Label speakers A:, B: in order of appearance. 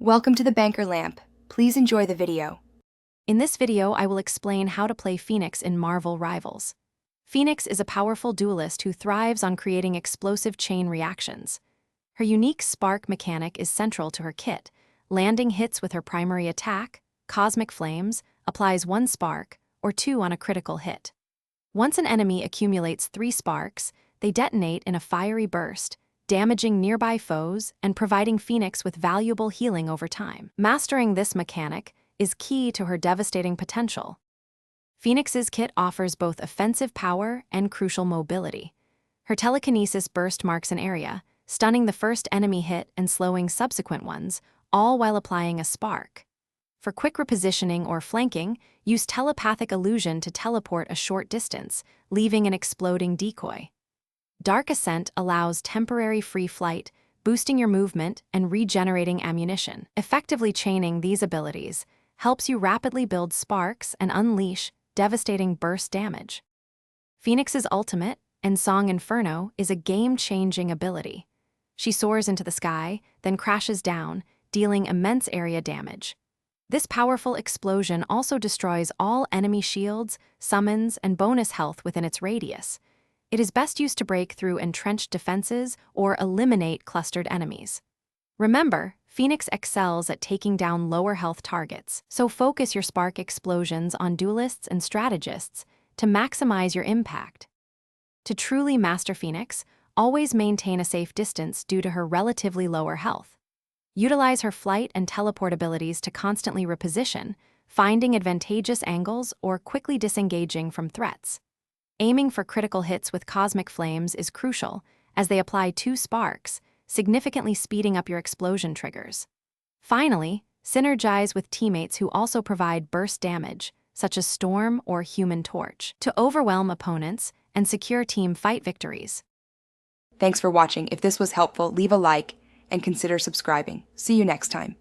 A: Welcome to the Banker Lamp. Please enjoy the video.
B: In this video, I will explain how to play Phoenix in Marvel Rivals. Phoenix is a powerful duelist who thrives on creating explosive chain reactions. Her unique spark mechanic is central to her kit. Landing hits with her primary attack, Cosmic Flames, applies 1 spark, or 2 on a critical hit. Once an enemy accumulates 3 sparks, they detonate in a fiery burst, damaging nearby foes and providing Phoenix with valuable healing over time. Mastering this mechanic is key to her devastating potential. Phoenix's kit offers both offensive power and crucial mobility. Her telekinesis burst marks an area, stunning the first enemy hit and slowing subsequent ones, all while applying a spark. For quick repositioning or flanking, use telepathic illusion to teleport a short distance, leaving an exploding decoy. Dark Ascent allows temporary free flight, boosting your movement and regenerating ammunition. Effectively chaining these abilities helps you rapidly build sparks and unleash devastating burst damage. Phoenix's ultimate, Ensong Inferno, is a game-changing ability. She soars into the sky, then crashes down, dealing immense area damage. This powerful explosion also destroys all enemy shields, summons, and bonus health within its radius. It is best used to break through entrenched defenses or eliminate clustered enemies. Remember, Phoenix excels at taking down lower health targets, so focus your spark explosions on duelists and strategists to maximize your impact. To truly master Phoenix, always maintain a safe distance due to her relatively lower health. Utilize her flight and teleport abilities to constantly reposition, finding advantageous angles or quickly disengaging from threats. Aiming for critical hits with Cosmic Flames is crucial, as they apply 2 sparks, significantly speeding up your explosion triggers. Finally, synergize with teammates who also provide burst damage, such as Storm or Human Torch, to overwhelm opponents and secure team fight victories.
A: Thanks for watching. If this was helpful, leave a like and consider subscribing. See you next time.